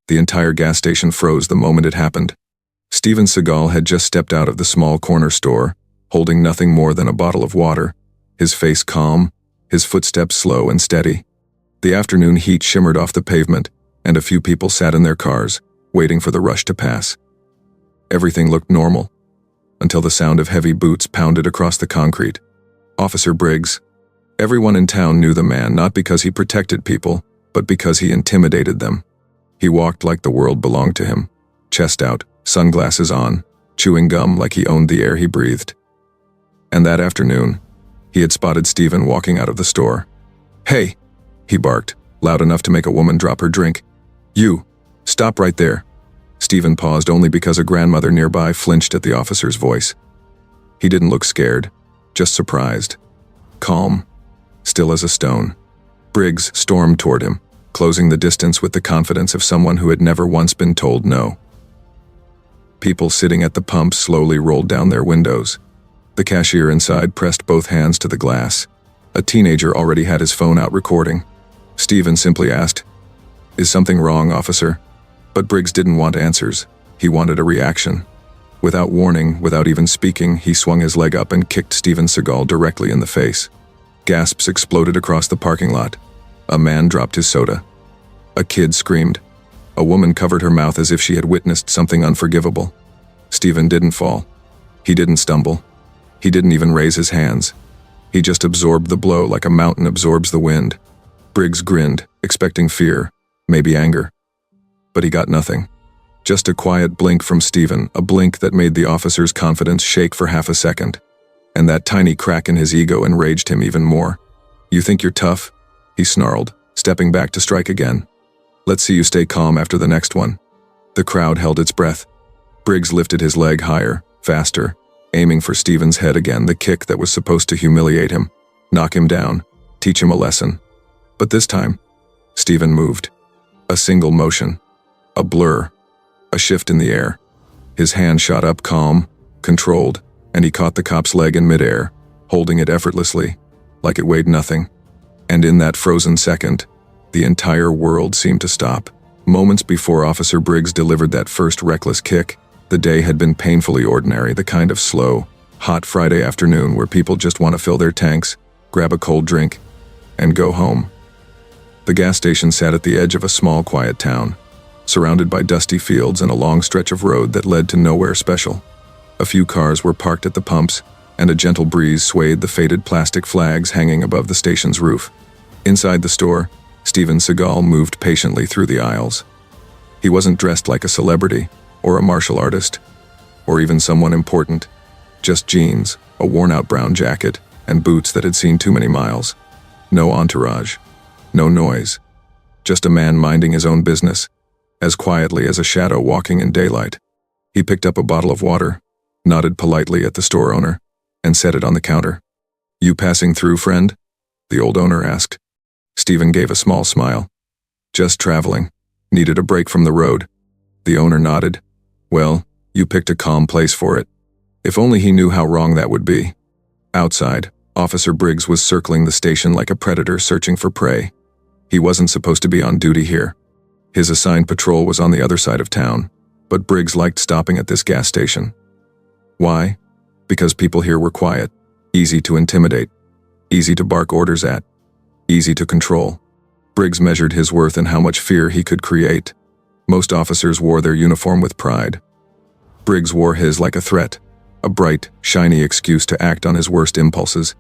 The entire gas station froze the moment it happened. Steven Seagal had just stepped out of the small corner store, holding nothing more than a bottle of water, his face calm, his footsteps slow and steady. The afternoon heat shimmered off the pavement, and a few people sat in their cars, waiting for the rush to pass. Everything looked normal, until the sound of heavy boots pounded across the concrete. Officer Briggs. Everyone in town knew the man not because he protected people, but because he intimidated them. He walked like the world belonged to him, chest out, sunglasses on, chewing gum like he owned the air he breathed. And that afternoon, he had spotted Steven walking out of the store. "Hey!" he barked, loud enough to make a woman drop her drink. "You! Stop right there!" Steven paused only because a grandmother nearby flinched at the officer's voice. He didn't look scared, just surprised. Calm, still as a stone. Briggs stormed toward him, closing the distance with the confidence of someone who had never once been told no. People sitting at the pump slowly rolled down their windows. The cashier inside pressed both hands to the glass. A teenager already had his phone out recording. Steven simply asked, "Is something wrong, officer?" But Briggs didn't want answers. He wanted a reaction. Without warning, without even speaking, he swung his leg up and kicked Steven Seagal directly in the face. Gasps exploded across the parking lot. A man dropped his soda. A kid screamed. A woman covered her mouth as if she had witnessed something unforgivable. Steven didn't fall. He didn't stumble. He didn't even raise his hands. He just absorbed the blow like a mountain absorbs the wind. Briggs grinned, expecting fear, maybe anger. But he got nothing. Just a quiet blink from Steven, a blink that made the officer's confidence shake for half a second. And that tiny crack in his ego enraged him even more. "You think you're tough?" he snarled, stepping back to strike again. "Let's see you stay calm after the next one." The crowd held its breath. Briggs lifted his leg higher, faster, aiming for Steven's head again, the kick that was supposed to humiliate him, knock him down, teach him a lesson. But this time, Steven moved. A single motion. A blur. A shift in the air. His hand shot up calm, controlled, and he caught the cop's leg in midair, holding it effortlessly, like it weighed nothing. And in that frozen second, the entire world seemed to stop. Moments before Officer Briggs delivered that first reckless kick, the day had been painfully ordinary, the kind of slow, hot Friday afternoon where people just want to fill their tanks, grab a cold drink, and go home. The gas station sat at the edge of a small, quiet town, surrounded by dusty fields and a long stretch of road that led to nowhere special. A few cars were parked at the pumps, and a gentle breeze swayed the faded plastic flags hanging above the station's roof. Inside the store, Steven Seagal moved patiently through the aisles. He wasn't dressed like a celebrity, or a martial artist, or even someone important. Just jeans, a worn-out brown jacket, and boots that had seen too many miles. No entourage. No noise. Just a man minding his own business, as quietly as a shadow walking in daylight. He picked up a bottle of water, nodded politely at the store owner, and set it on the counter. "You passing through, friend?" the old owner asked. Steven gave a small smile. "Just traveling. Needed a break from the road." The owner nodded. "Well, you picked a calm place for it." If only he knew how wrong that would be. Outside, Officer Briggs was circling the station like a predator searching for prey. He wasn't supposed to be on duty here. His assigned patrol was on the other side of town, but Briggs liked stopping at this gas station. Why? Because people here were quiet, easy to intimidate, easy to bark orders at, easy to control. Briggs measured his worth in how much fear he could create. Most officers wore their uniform with pride. Briggs wore his like a threat, a bright, shiny excuse to act on his worst impulses.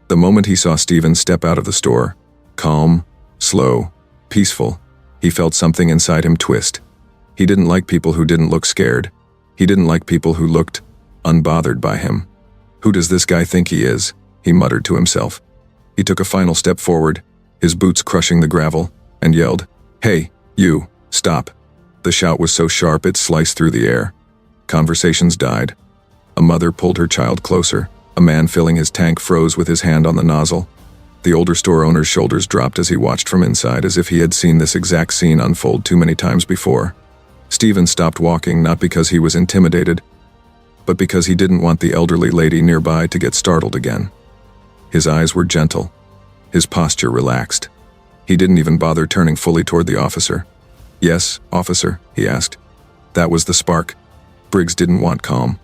The moment he saw Steven step out of the store, calm, slow, peaceful, he felt something inside him twist. He didn't like people who didn't look scared. He didn't like people who looked unbothered by him. "Who does this guy think he is?" he muttered to himself. He took a final step forward, his boots crushing the gravel, and yelled, "Hey, you, stop." The shout was so sharp it sliced through the air. Conversations died. A mother pulled her child closer. A man filling his tank froze with his hand on the nozzle. The older store owner's shoulders dropped as he watched from inside, as if he had seen this exact scene unfold too many times before. Steven stopped walking, not because he was intimidated, but because he didn't want the elderly lady nearby to get startled again. His eyes were gentle, his posture relaxed. He didn't even bother turning fully toward the officer. "Yes, officer," he asked. That was the spark. Briggs didn't want calm.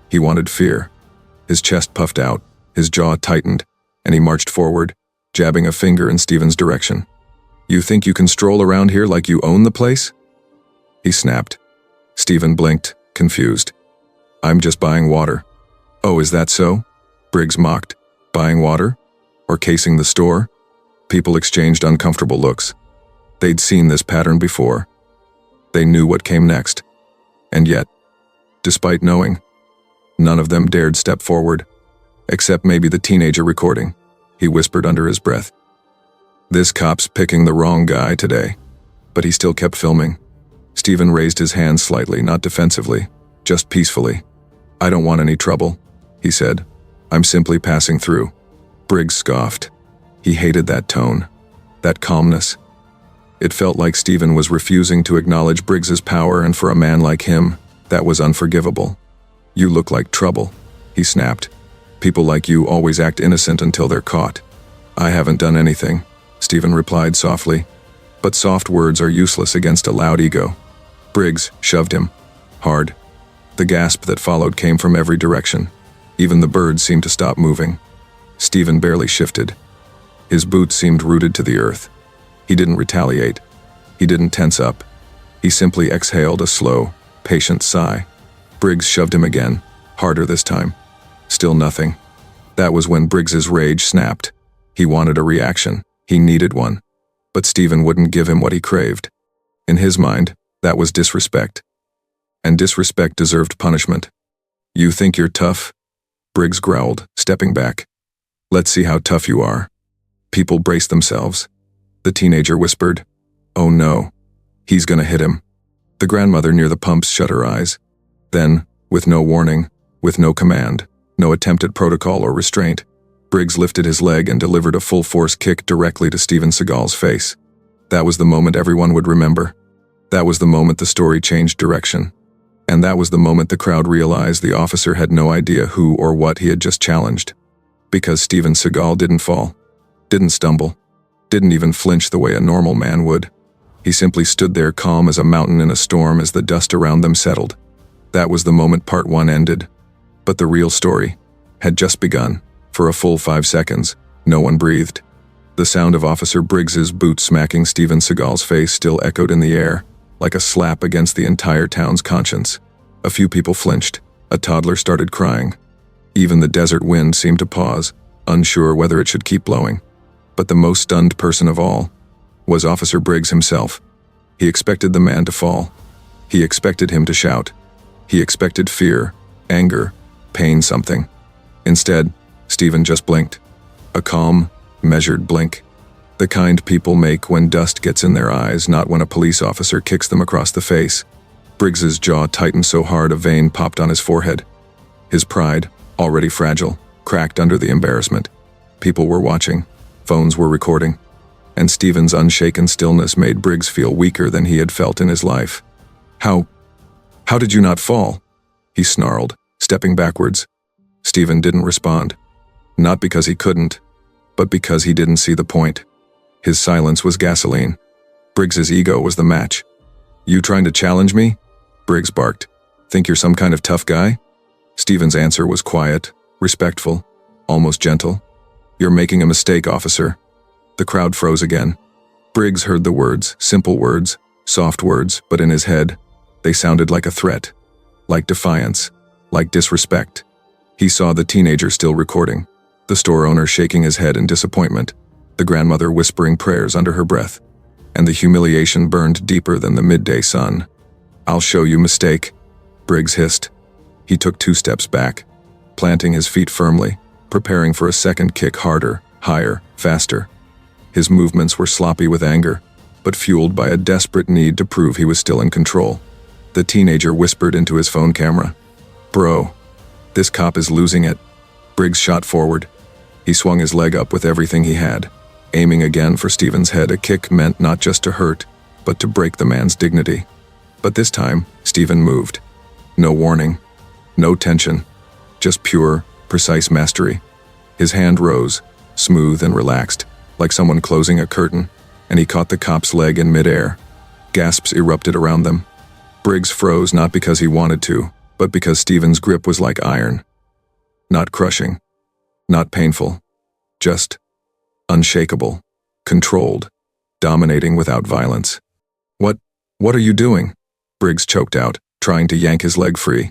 He wanted fear. His chest puffed out, his jaw tightened, and he marched forward, jabbing a finger in Steven's direction. "You think you can stroll around here like you own the place?" He snapped. Steven blinked, confused. "I'm just buying water." "Oh, is that so?" Briggs mocked. "Buying water? Or casing the store?" People exchanged uncomfortable looks. They'd seen this pattern before. They knew what came next. And yet, despite knowing, none of them dared step forward, except maybe the teenager recording. He whispered under his breath. "This cop's picking the wrong guy today." But he still kept filming. Steven raised his hand slightly, not defensively, just peacefully. "I don't want any trouble," he said. "I'm simply passing through." Briggs scoffed. He hated that tone, that calmness. It felt like Steven was refusing to acknowledge Briggs's power, and for a man like him, that was unforgivable. "You look like trouble," he snapped. "People like you always act innocent until they're caught." "I haven't done anything," Steven replied softly. But soft words are useless against a loud ego. Briggs shoved him. Hard. The gasp that followed came from every direction. Even the birds seemed to stop moving. Steven barely shifted. His boots seemed rooted to the earth. He didn't retaliate. He didn't tense up. He simply exhaled a slow, patient sigh. Briggs shoved him again, harder this time. Still nothing. That was when Briggs's rage snapped. He wanted a reaction. He needed one. But Steven wouldn't give him what he craved. In his mind, that was disrespect. And disrespect deserved punishment. "You think you're tough?" Briggs growled, stepping back. "Let's see how tough you are." People braced themselves. The teenager whispered, "Oh no, he's gonna hit him." The grandmother near the pumps shut her eyes. Then, with no warning, with no command, no attempt at protocol or restraint, Briggs lifted his leg and delivered a full-force kick directly to Steven Seagal's face. That was the moment everyone would remember. That was the moment the story changed direction. And that was the moment the crowd realized the officer had no idea who or what he had just challenged. Because Steven Seagal didn't fall, didn't stumble, didn't even flinch the way a normal man would. He simply stood there calm as a mountain in a storm as the dust around them settled. That was the moment part 1 ended. But the real story had just begun. For a full 5 seconds, no one breathed. The sound of Officer Briggs's boot smacking Steven Seagal's face still echoed in the air, like a slap against the entire town's conscience. A few people flinched. A toddler started crying. Even the desert wind seemed to pause, unsure whether it should keep blowing. But the most stunned person of all was Officer Briggs himself. He expected the man to fall. He expected him to shout. He expected fear, anger, pain, something. Instead, Steven just blinked. A calm, measured blink. The kind people make when dust gets in their eyes, not when a police officer kicks them across the face. Briggs's jaw tightened so hard a vein popped on his forehead. His pride, already fragile, cracked under the embarrassment. People were watching. Phones were recording. And Steven's unshaken stillness made Briggs feel weaker than he had felt in his life. How did you not fall?" he snarled, stepping backwards. Steven didn't respond. Not because he couldn't, but because he didn't see the point. His silence was gasoline. Briggs's ego was the match. "You trying to challenge me?" Briggs barked. "Think you're some kind of tough guy?" Steven's answer was quiet, respectful, almost gentle. "You're making a mistake, officer." The crowd froze again. Briggs heard the words, simple words, soft words, but in his head, they sounded like a threat, like defiance, like disrespect. He saw the teenager still recording, the store owner shaking his head in disappointment, the grandmother whispering prayers under her breath, and the humiliation burned deeper than the midday sun. "I'll show you, mistake," Briggs hissed. He took 2 steps back, planting his feet firmly, preparing for a second kick, harder, higher, faster. His movements were sloppy with anger, but fueled by a desperate need to prove he was still in control. The teenager whispered into his phone camera, "Bro, this cop is losing it." Briggs shot forward. He swung his leg up with everything he had, aiming again for Steven's head. A kick meant not just to hurt, but to break the man's dignity. But this time, Steven moved. No warning, no tension, just pure, precise mastery. His hand rose, smooth and relaxed, like someone closing a curtain, and he caught the cop's leg in midair. Gasps erupted around them. Briggs froze not because he wanted to, but because Steven's grip was like iron. Not crushing. Not painful. Just unshakable. Controlled. Dominating without violence. What are you doing? Briggs choked out, trying to yank his leg free.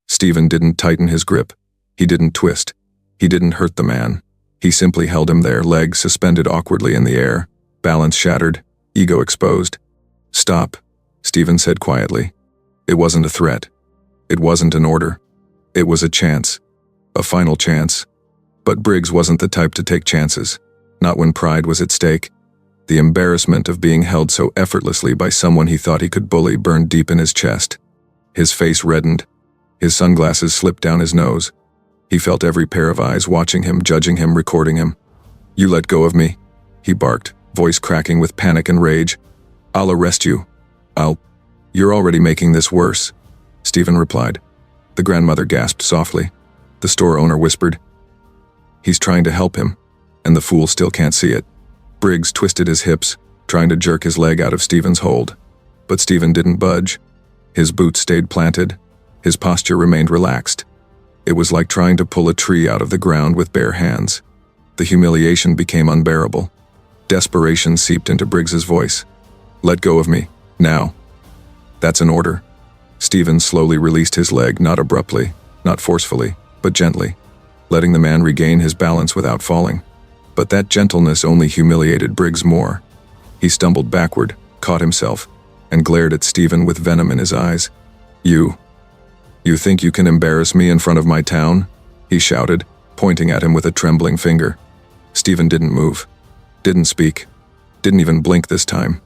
Steven didn't tighten his grip. He didn't twist. He didn't hurt the man. He simply held him there, legs suspended awkwardly in the air, balance shattered, ego exposed. Stop, Steven said quietly. It wasn't a threat. It wasn't an order. It was a chance. A final chance. But Briggs wasn't the type to take chances. Not when pride was at stake. The embarrassment of being held so effortlessly by someone he thought he could bully burned deep in his chest. His face reddened. His sunglasses slipped down his nose. He felt every pair of eyes watching him, judging him, recording him. You let go of me, he barked, voice cracking with panic and rage. I'll arrest you. You're already making this worse, Steven replied. The grandmother gasped softly. The store owner whispered. He's trying to help him, and the fool still can't see it. Briggs twisted his hips, trying to jerk his leg out of Steven's hold. But Steven didn't budge. His boots stayed planted. His posture remained relaxed. It was like trying to pull a tree out of the ground with bare hands. The humiliation became unbearable. Desperation seeped into Briggs's voice. Let go of me, now. That's an order. Steven slowly released his leg, not abruptly, not forcefully, but gently, letting the man regain his balance without falling. But that gentleness only humiliated Briggs more. He stumbled backward, caught himself, and glared at Steven with venom in his eyes. You think you can embarrass me in front of my town? He shouted, pointing at him with a trembling finger. Steven didn't move, didn't speak, didn't even blink this time.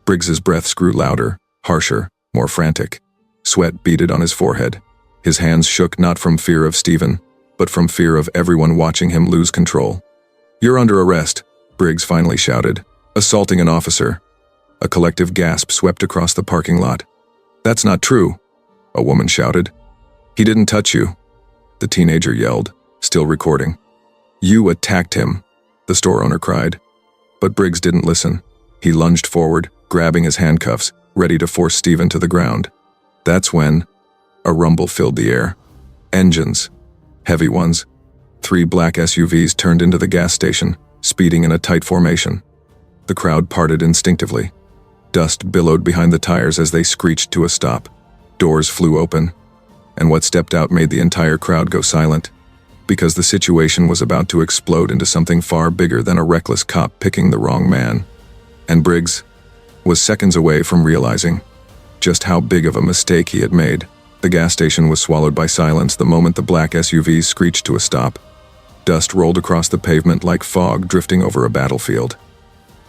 Briggs's breaths grew louder, harsher, more frantic. Sweat beaded on his forehead. His hands shook not from fear of Steven, but from fear of everyone watching him lose control. You're under arrest, Briggs finally shouted, assaulting an officer. A collective gasp swept across the parking lot. That's not true, a woman shouted. He didn't touch you, the teenager yelled, still recording. You attacked him, the store owner cried. But Briggs didn't listen. He lunged forward, grabbing his handcuffs, ready to force Steven to the ground. That's when a rumble filled the air. Engines, heavy ones. 3 black SUVs turned into the gas station, speeding in a tight formation. The crowd parted instinctively. Dust billowed behind the tires as they screeched to a stop. Doors flew open, and what stepped out made the entire crowd go silent, because the situation was about to explode into something far bigger than a reckless cop picking the wrong man. And Briggs was seconds away from realizing just how big of a mistake he had made. The gas station was swallowed by silence the moment the black SUVs screeched to a stop. Dust rolled across the pavement like fog drifting over a battlefield.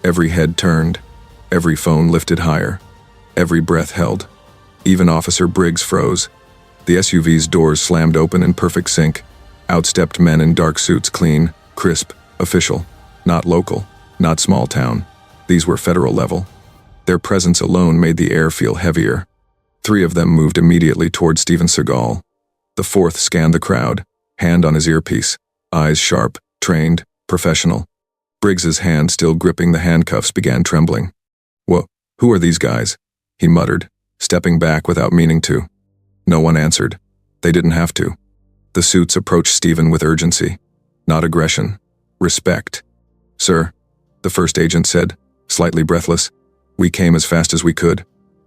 Every head turned, every phone lifted higher, every breath held. Even Officer Briggs froze. The SUV's doors slammed open in perfect sync. Out stepped men in dark suits, clean, crisp, official. Not local, not small town. These were federal level. Their presence alone made the air feel heavier. 3 of them moved immediately toward Steven Seagal. The 4th scanned the crowd, hand on his earpiece, eyes sharp, trained, professional. Briggs's hand still gripping the handcuffs began trembling. Who are these guys? He muttered, stepping back without meaning to. No one answered. They didn't have to. The suits approached Steven with urgency. Not aggression. Respect. Sir, the first agent said, slightly breathless. We came as fast as we could.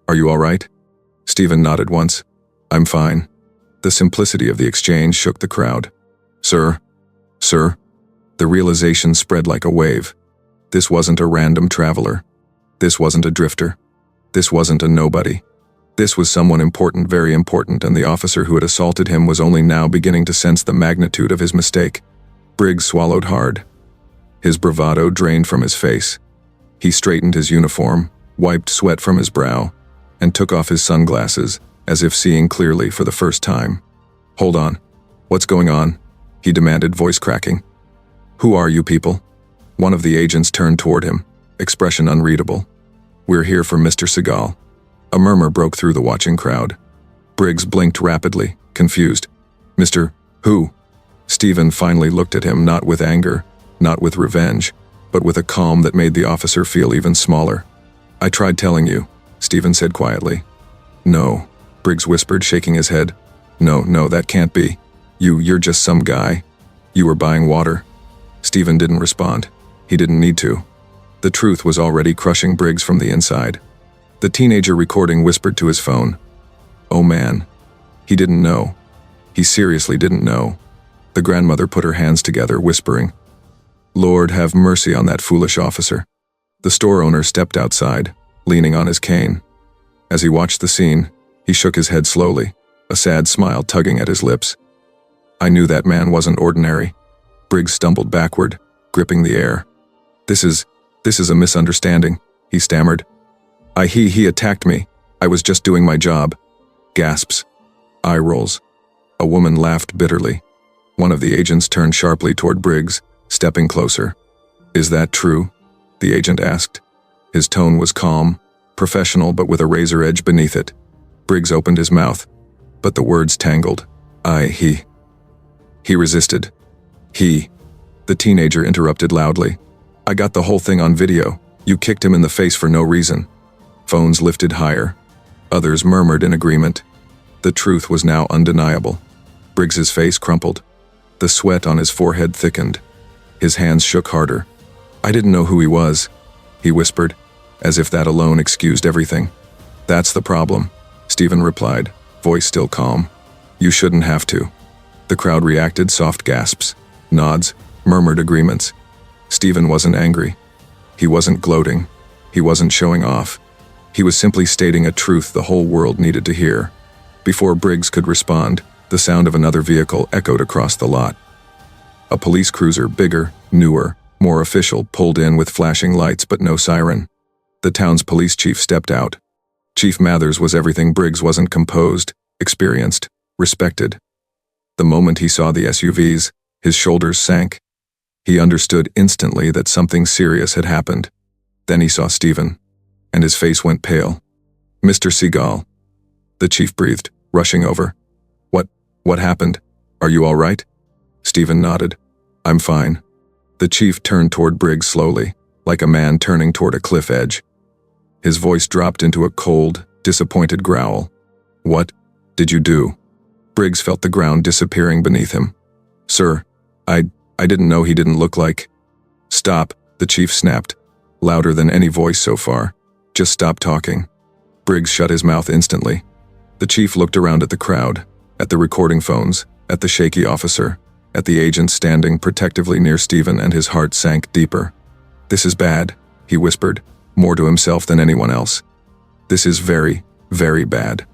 Are you all right? Steven nodded once. I'm fine. The simplicity of the exchange shook the crowd. Sir. The realization spread like a wave. This wasn't a random traveler. This wasn't a drifter. This wasn't a nobody. This was someone important, very important, and the officer who had assaulted him was only now beginning to sense the magnitude of his mistake. Briggs swallowed hard. His bravado drained from his face. He straightened his uniform, wiped sweat from his brow, and took off his sunglasses, as if seeing clearly for the first time. Hold on. What's going on? He demanded, voice cracking. Who are you people? One of the agents turned toward him, expression unreadable. We're here for Mr. Seagal. A murmur broke through the watching crowd. Briggs blinked rapidly, confused. Mr. Who? Steven finally looked at him, not with anger, not with revenge, but with a calm that made the officer feel even smaller. I tried telling you. Steven said quietly. No, Briggs whispered, shaking his head. No, that can't be. You're just some guy. You were buying water. Steven didn't respond. He didn't need to. The truth was already crushing Briggs from the inside. The teenager recording whispered to his phone. Oh man. He didn't know. He seriously didn't know. The grandmother put her hands together, whispering, Lord, have mercy on that foolish officer. The store owner stepped outside, leaning on his cane. As he watched the scene, he shook his head slowly, a sad smile tugging at his lips. I knew that man wasn't ordinary. Briggs stumbled backward, gripping the air. This is a misunderstanding, he stammered. He attacked me. I was just doing my job. Gasps. Eye rolls. A woman laughed bitterly. One of the agents turned sharply toward Briggs, stepping closer. Is that true? The agent asked. His tone was calm, professional but with a razor edge beneath it. Briggs opened his mouth, but the words tangled. He resisted. The teenager interrupted loudly. I got the whole thing on video. You kicked him in the face for no reason. Phones lifted higher. Others murmured in agreement. The truth was now undeniable. Briggs's face crumpled. The sweat on his forehead thickened. His hands shook harder. I didn't know who he was, he whispered, as if that alone excused everything. That's the problem, Steven replied, voice still calm. You shouldn't have to. The crowd reacted, soft gasps, nods, murmured agreements. Steven wasn't angry. He wasn't gloating. He wasn't showing off. He was simply stating a truth the whole world needed to hear. Before Briggs could respond, the sound of another vehicle echoed across the lot. A police cruiser, bigger, newer, more official, pulled in with flashing lights but no siren. The town's police chief stepped out. Chief Mathers was everything Briggs wasn't: composed, experienced, respected. The moment he saw the SUVs, his shoulders sank. He understood instantly that something serious had happened. Then he saw Steven, and his face went pale. Mr. Seagal, the chief breathed, rushing over. What happened? Are you all right? Steven nodded. I'm fine. The chief turned toward Briggs slowly, like a man turning toward a cliff edge. His voice dropped into a cold, disappointed growl. What did you do? Briggs felt the ground disappearing beneath him. Sir, I didn't know he didn't look like... Stop, the chief snapped, louder than any voice so far. Just stop talking. Briggs shut his mouth instantly. The chief looked around at the crowd, at the recording phones, at the shaky officer, at the agent standing protectively near Steven, and his heart sank deeper. This is bad, he whispered, more to himself than anyone else. This is very, very bad.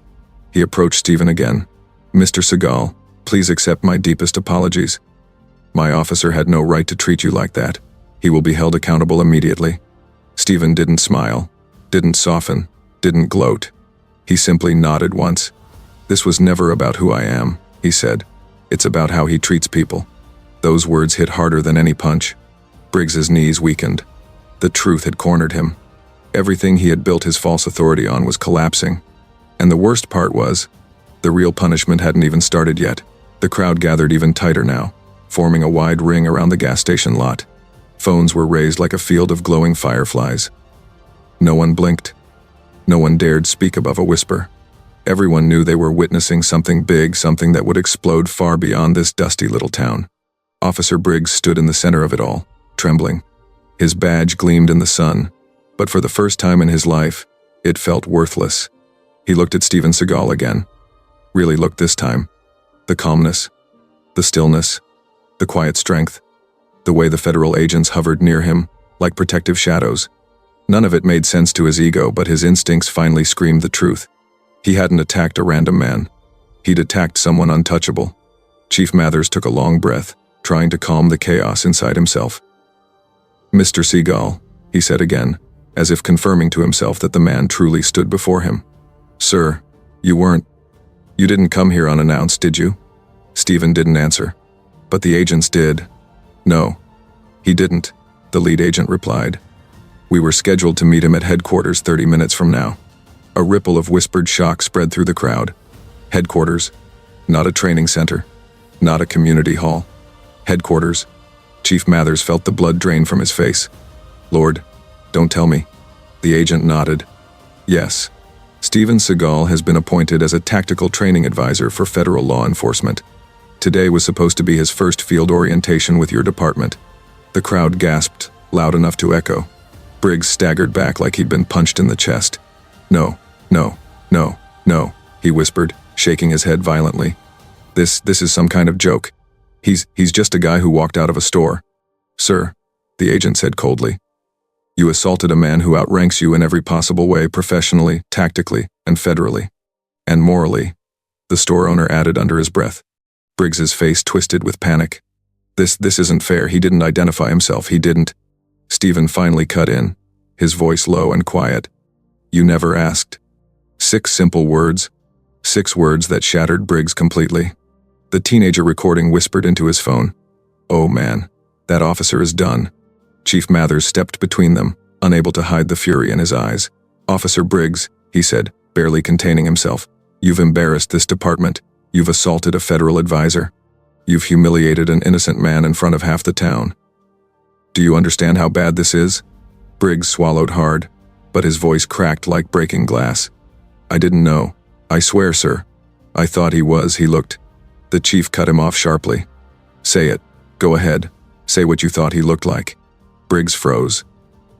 He approached Steven again. Mr. Seagal, please accept my deepest apologies. My officer had no right to treat you like that. He will be held accountable immediately. Steven didn't smile, didn't soften, didn't gloat. He simply nodded once. This was never about who I am, he said. It's about how he treats people. Those words hit harder than any punch. Briggs's knees weakened. The truth had cornered him. Everything he had built his false authority on was collapsing. And the worst part was, the real punishment hadn't even started yet. The crowd gathered even tighter now, forming a wide ring around the gas station lot. Phones were raised like a field of glowing fireflies. No one blinked. No one dared speak above a whisper. Everyone knew they were witnessing something big, something that would explode far beyond this dusty little town. Officer Briggs stood in the center of it all, trembling. His badge gleamed in the sun, but for the first time in his life, it felt worthless. He looked at Steven Seagal again. Really looked this time. The calmness, the stillness, the quiet strength, the way the federal agents hovered near him, like protective shadows. None of it made sense to his ego, but his instincts finally screamed the truth. He hadn't attacked a random man. He'd attacked someone untouchable. Chief Mathers took a long breath, trying to calm the chaos inside himself. Mr. Seagal, he said again, as if confirming to himself that the man truly stood before him. Sir, you didn't come here unannounced, did you? Steven didn't answer. But the agents did. No, he didn't, the lead agent replied. We were scheduled to meet him at headquarters 30 minutes from now. A ripple of whispered shock spread through the crowd. Headquarters. Not a training center. Not a community hall. Headquarters. Chief Mathers felt the blood drain from his face. Lord, don't tell me. The agent nodded. Yes, Steven Seagal has been appointed as a tactical training advisor for federal law enforcement. Today was supposed to be his first field orientation with your department. The crowd gasped, loud enough to echo. Briggs staggered back like he'd been punched in the chest. No, no, no, no, he whispered, shaking his head violently. This is some kind of joke. He's just a guy who walked out of a store. Sir, the agent said coldly. You assaulted a man who outranks you in every possible way, professionally, tactically, and federally. And morally, the store owner added under his breath. Briggs's face twisted with panic. This isn't fair. He didn't identify himself. He didn't. Steven finally cut in, his voice low and quiet. You never asked. 6 simple words. 6 words that shattered Briggs completely. The teenager recording whispered into his phone. Oh man, that officer is done. Chief Mathers stepped between them, unable to hide the fury in his eyes. Officer Briggs, he said, barely containing himself. You've embarrassed this department. You've assaulted a federal advisor. You've humiliated an innocent man in front of half the town. Do you understand how bad this is? Briggs swallowed hard, but his voice cracked like breaking glass. I didn't know. I swear, sir. I thought he was. He looked. The chief cut him off sharply. Say it. Go ahead. Say what you thought he looked like. Briggs froze.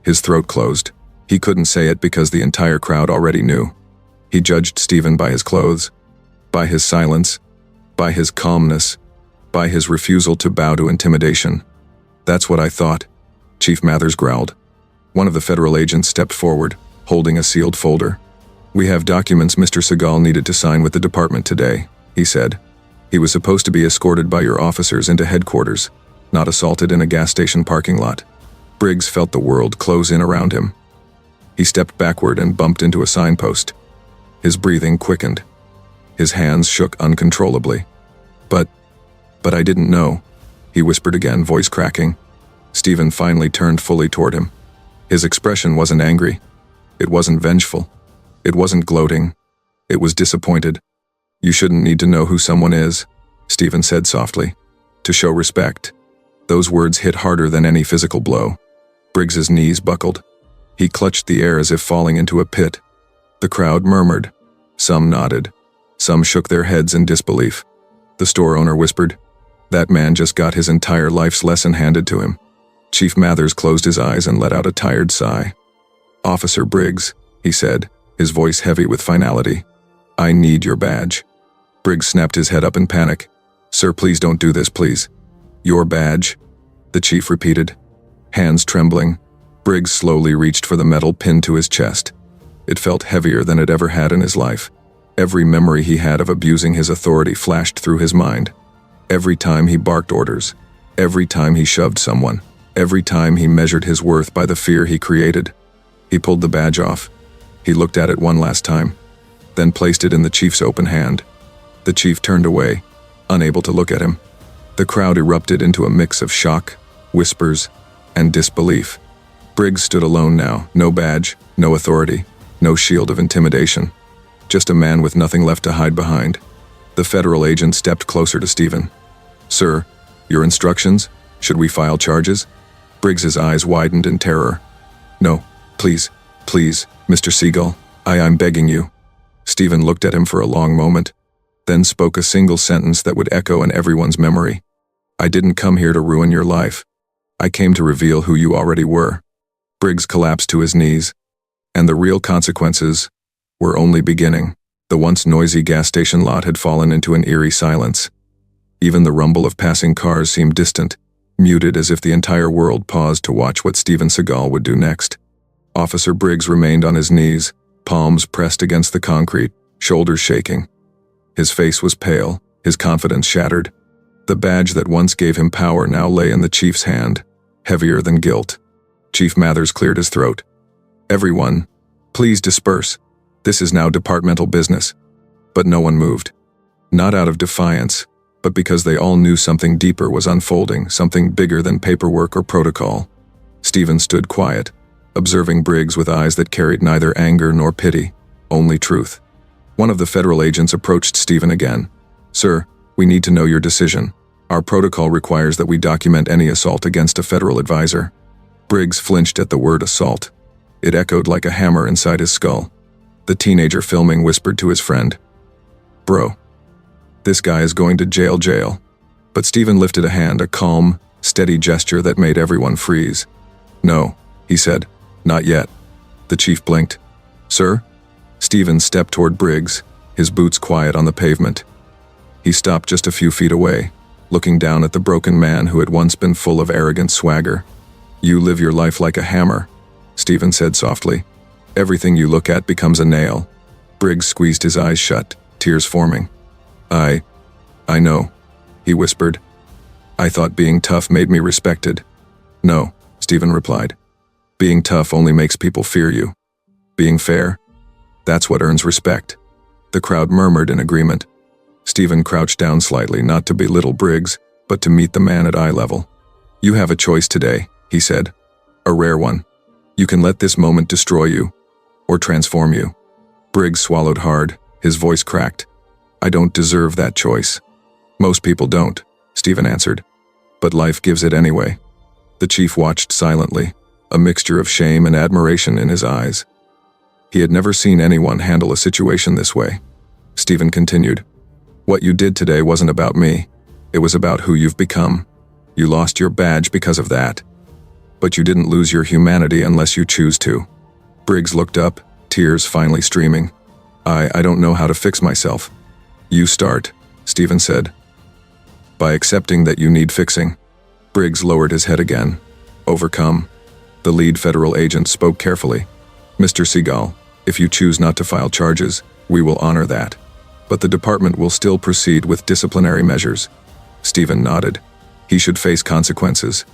His throat closed. He couldn't say it because the entire crowd already knew. He judged Steven by his clothes, by his silence, by his calmness, by his refusal to bow to intimidation. That's what I thought, Chief Mathers growled. One of the federal agents stepped forward, holding a sealed folder. We have documents Mr. Seagal needed to sign with the department today, he said. He was supposed to be escorted by your officers into headquarters, not assaulted in a gas station parking lot. Briggs felt the world close in around him. He stepped backward and bumped into a signpost. His breathing quickened. His hands shook uncontrollably. But I didn't know, he whispered again, voice cracking. Steven finally turned fully toward him. His expression wasn't angry. It wasn't vengeful. It wasn't gloating. It was disappointed. You shouldn't need to know who someone is, Steven said softly. To show respect. Those words hit harder than any physical blow. Briggs's knees buckled. He clutched the air as if falling into a pit. The crowd murmured. Some nodded. Some shook their heads in disbelief. The store owner whispered, That man just got his entire life's lesson handed to him. Chief Mathers closed his eyes and let out a tired sigh. Officer Briggs, he said, his voice heavy with finality. I need your badge. Briggs snapped his head up in panic. Sir, please don't do this, please. Your badge, the chief repeated. Hands trembling, Briggs slowly reached for the metal pinned to his chest. It felt heavier than it ever had in his life. Every memory he had of abusing his authority flashed through his mind. Every time he barked orders, every time he shoved someone, every time he measured his worth by the fear he created. He pulled the badge off. He looked at it one last time, then placed it in the chief's open hand. The chief turned away, unable to look at him. The crowd erupted into a mix of shock, whispers, and disbelief. Briggs stood alone now, no badge, no authority, no shield of intimidation. Just a man with nothing left to hide behind. The federal agent stepped closer to Steven. Sir, your instructions? Should we file charges? Briggs's eyes widened in terror. No, please, Mr. Seagal, I'm begging you. Steven looked at him for a long moment, then spoke a single sentence that would echo in everyone's memory. I didn't come here to ruin your life. I came to reveal who you already were. Briggs collapsed to his knees, and the real consequences were only beginning. The once noisy gas station lot had fallen into an eerie silence. Even the rumble of passing cars seemed distant, muted as if the entire world paused to watch what Steven Seagal would do next. Officer Briggs remained on his knees, palms pressed against the concrete, shoulders shaking. His face was pale, his confidence shattered. The badge that once gave him power now lay in the chief's hand, heavier than guilt. Chief Mathers cleared his throat. Everyone, please disperse. This is now departmental business. But no one moved. Not out of defiance, but because they all knew something deeper was unfolding, something bigger than paperwork or protocol. Steven stood quiet, observing Briggs with eyes that carried neither anger nor pity, only truth. One of the federal agents approached Steven again. Sir, we need to know your decision. Our protocol requires that we document any assault against a federal advisor. Briggs flinched at the word assault. It echoed like a hammer inside his skull. The teenager filming whispered to his friend, "Bro, this guy is going to jail." But Steven lifted a hand, a calm, steady gesture that made everyone freeze. "No," he said, "not yet." The chief blinked. "Sir?" Steven stepped toward Briggs, his boots quiet on the pavement. He stopped just a few feet away, looking down at the broken man who had once been full of arrogant swagger. "You live your life like a hammer," Steven said softly. "Everything you look at becomes a nail." Briggs squeezed his eyes shut, tears forming. I know," he whispered. "I thought being tough made me respected." "No," Steven replied. "Being tough only makes people fear you. Being fair, that's what earns respect." The crowd murmured in agreement. Steven crouched down slightly, not to belittle Briggs, but to meet the man at eye level. "You have a choice today," he said. "A rare one. You can let this moment destroy you, or transform you." Briggs swallowed hard, his voice cracked. "I don't deserve that choice." "Most people don't," Steven answered. "But life gives it anyway." The chief watched silently, a mixture of shame and admiration in his eyes. He had never seen anyone handle a situation this way. Steven continued, "What you did today wasn't about me. It was about who you've become. You lost your badge because of that. But you didn't lose your humanity unless you choose to." Briggs looked up, tears finally streaming. I don't know how to fix myself." "You start," Steven said. "By accepting that you need fixing." Briggs lowered his head again. "Overcome." The lead federal agent spoke carefully. "Mr. Seagal, if you choose not to file charges, we will honor that. But the department will still proceed with disciplinary measures." Steven nodded. "He should face consequences.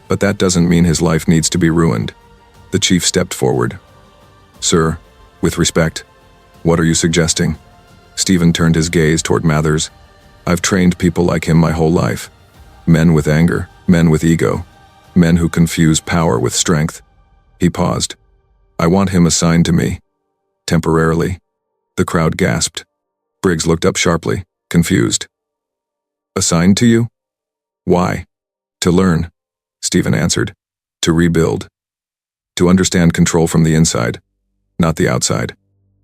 But that doesn't mean his life needs to be ruined." The chief stepped forward. "Sir, with respect, what are you suggesting?" Steven turned his gaze toward Mathers. "I've trained people like him my whole life. Men with anger, men with ego, men who confuse power with strength." He paused. "I want him assigned to me. Temporarily." The crowd gasped. Briggs looked up sharply, confused. "Assigned to you? Why?" "To learn," Steven answered. "To rebuild. To understand control from the inside, not the outside."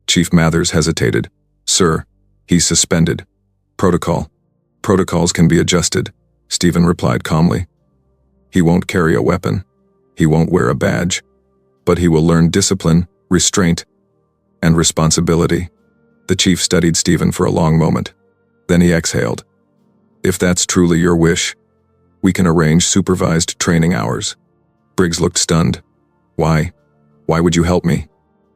Chief Mathers hesitated. "Sir, he's suspended. Protocols can be adjusted," Steven replied calmly. "He won't carry a weapon. He won't wear a badge. But he will learn discipline, restraint, and responsibility." The chief studied Steven for a long moment. Then he exhaled. "If that's truly your wish, we can arrange supervised training hours." Briggs looked stunned. "Why? Why would you help me?"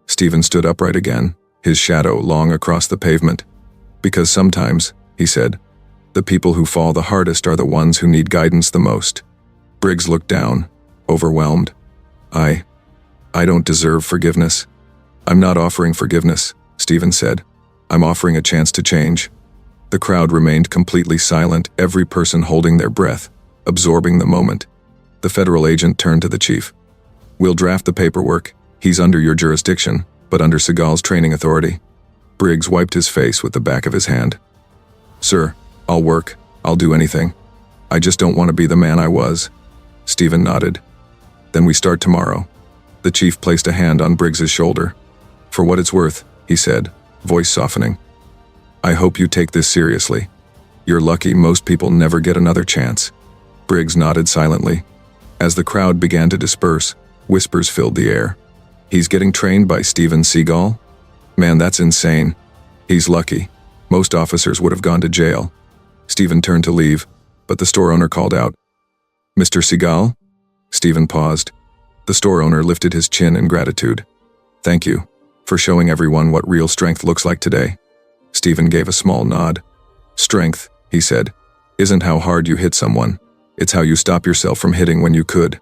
Steven stood upright again, his shadow long across the pavement. "Because sometimes," he said, "the people who fall the hardest are the ones who need guidance the most." Briggs looked down, overwhelmed. I don't deserve forgiveness." "I'm not offering forgiveness," Steven said. "I'm offering a chance to change." The crowd remained completely silent, every person holding their breath, absorbing the moment. The federal agent turned to the chief. "We'll draft the paperwork. He's under your jurisdiction, but under Seagal's training authority." Briggs wiped his face with the back of his hand. "Sir, I'll work. I'll do anything. I just don't want to be the man I was." Steven nodded. "Then we start tomorrow." The chief placed a hand on Briggs's shoulder. "For what it's worth," he said, voice softening, "I hope you take this seriously. You're lucky most people never get another chance." Briggs nodded silently. As the crowd began to disperse, whispers filled the air. "He's getting trained by Steven Seagal? Man, that's insane. He's lucky. Most officers would have gone to jail." Steven turned to leave, but the store owner called out, "Mr. Seagal?" Steven paused. The store owner lifted his chin in gratitude. "Thank you for showing everyone what real strength looks like today." Steven gave a small nod. "Strength," he said, "isn't how hard you hit someone. It's how you stop yourself from hitting when you could."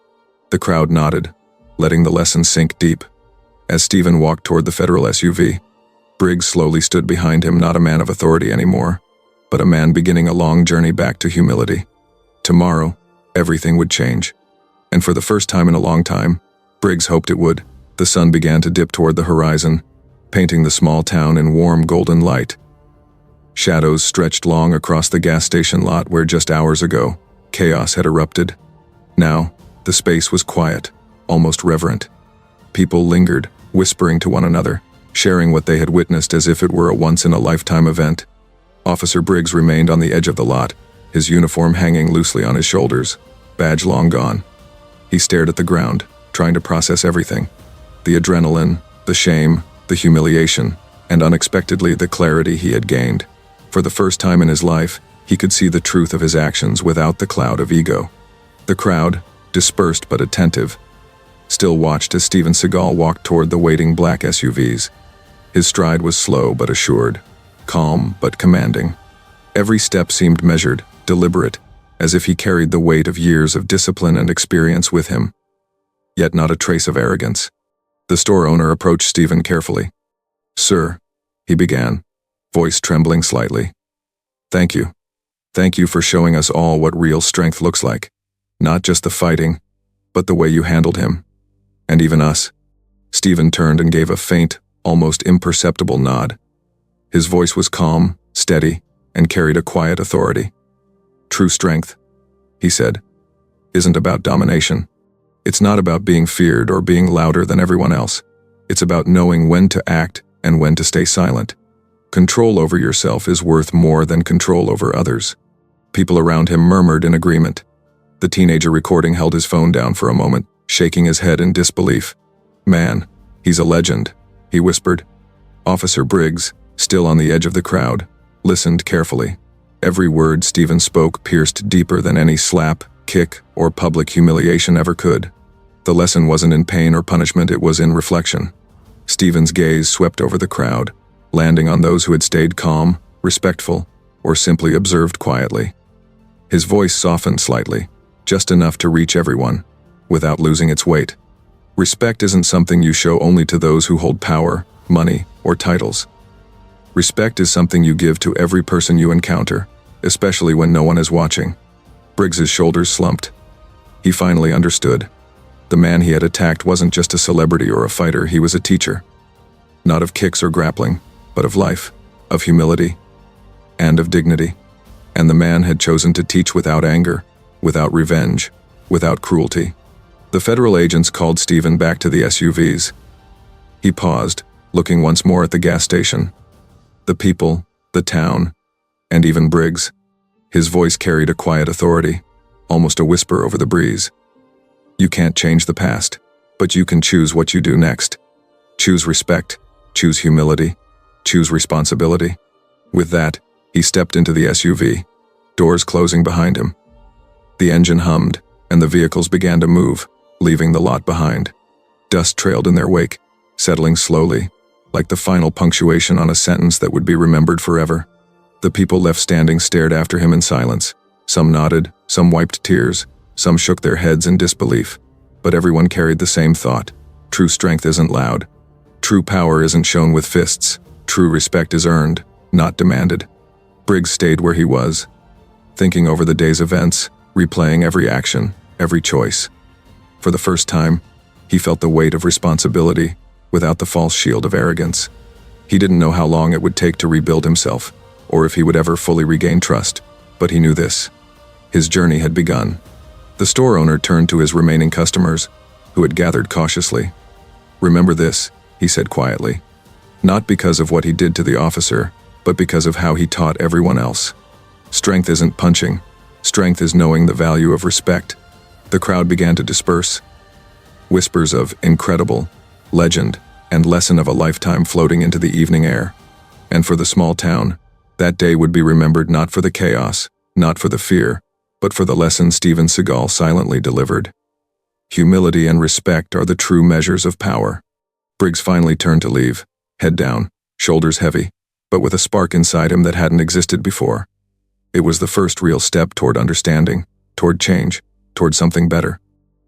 The crowd nodded, letting the lesson sink deep. As Steven walked toward the federal SUV, Briggs slowly stood behind him, not a man of authority anymore, but a man beginning a long journey back to humility. Tomorrow, everything would change. And for the first time in a long time, Briggs hoped it would. The sun began to dip toward the horizon, painting the small town in warm golden light. Shadows stretched long across the gas station lot where just hours ago, chaos had erupted. Now, the space was quiet, almost reverent. People lingered, whispering to one another, sharing what they had witnessed as if it were a once-in-a-lifetime event. Officer Briggs remained on the edge of the lot, his uniform hanging loosely on his shoulders, badge long gone. He stared at the ground, trying to process everything. The adrenaline, the shame, the humiliation, and unexpectedly the clarity he had gained. For the first time in his life, he could see the truth of his actions without the cloud of ego. The crowd, dispersed but attentive, still watched as Steven Seagal walked toward the waiting black SUVs. His stride was slow but assured, calm but commanding. Every step seemed measured, deliberate, as if he carried the weight of years of discipline and experience with him. Yet not a trace of arrogance. The store owner approached Steven carefully. "Sir," he began, voice trembling slightly. "Thank you. Thank you for showing us all what real strength looks like. Not just the fighting, but the way you handled him. And even us." Steven turned and gave a faint, almost imperceptible nod. His voice was calm, steady, and carried a quiet authority. "True strength," he said, "isn't about domination. It's not about being feared or being louder than everyone else. It's about knowing when to act and when to stay silent. Control over yourself is worth more than control over others." People around him murmured in agreement. The teenager recording held his phone down for a moment, shaking his head in disbelief. "Man, he's a legend," he whispered. Officer Briggs, still on the edge of the crowd, listened carefully. Every word Steven spoke pierced deeper than any slap, kick, or public humiliation ever could. The lesson wasn't in pain or punishment, it was in reflection. Steven's gaze swept over the crowd, landing on those who had stayed calm, respectful, or simply observed quietly. His voice softened slightly, just enough to reach everyone, without losing its weight. Respect isn't something you show only to those who hold power, money, or titles. Respect is something you give to every person you encounter, especially when no one is watching. Briggs's shoulders slumped. He finally understood. The man he had attacked wasn't just a celebrity or a fighter, he was a teacher. Not of kicks or grappling, but of life, of humility, and of dignity. And the man had chosen to teach without anger, without revenge, without cruelty. The federal agents called Steven back to the SUVs. He paused, looking once more at the gas station. The people, the town, and even Briggs. His voice carried a quiet authority, almost a whisper over the breeze. "You can't change the past, but you can choose what you do next. Choose respect, choose humility, choose responsibility." With that, he stepped into the SUV, doors closing behind him. The engine hummed, and the vehicles began to move, leaving the lot behind. Dust trailed in their wake, settling slowly, like the final punctuation on a sentence that would be remembered forever. The people left standing stared after him in silence. Some nodded, some wiped tears, some shook their heads in disbelief. But everyone carried the same thought. True strength isn't loud. True power isn't shown with fists. True respect is earned, not demanded. Briggs stayed where he was, thinking over the day's events, replaying every action, every choice. For the first time, he felt the weight of responsibility without the false shield of arrogance. He didn't know how long it would take to rebuild himself, or if he would ever fully regain trust, but he knew this. His journey had begun. The store owner turned to his remaining customers, who had gathered cautiously. "Remember this," he said quietly. "Not because of what he did to the officer, but because of how he taught everyone else. Strength isn't punching. Strength is knowing the value of respect." The crowd began to disperse. Whispers of incredible, legend, and lesson of a lifetime floating into the evening air. And for the small town, that day would be remembered not for the chaos, not for the fear, but for the lesson Steven Seagal silently delivered. Humility and respect are the true measures of power. Briggs finally turned to leave, head down, shoulders heavy, but with a spark inside him that hadn't existed before. It was the first real step toward understanding, toward change, toward something better.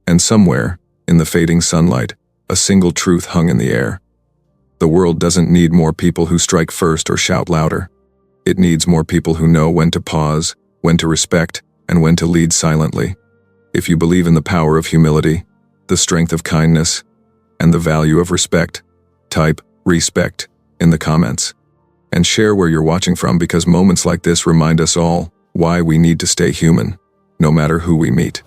And somewhere, in the fading sunlight, a single truth hung in the air. The world doesn't need more people who strike first or shout louder. It needs more people who know when to pause, when to respect, and when to lead silently. If you believe in the power of humility, the strength of kindness, and the value of respect, type "respect" in the comments. And share where you're watching from, because moments like this remind us all why we need to stay human, no matter who we meet.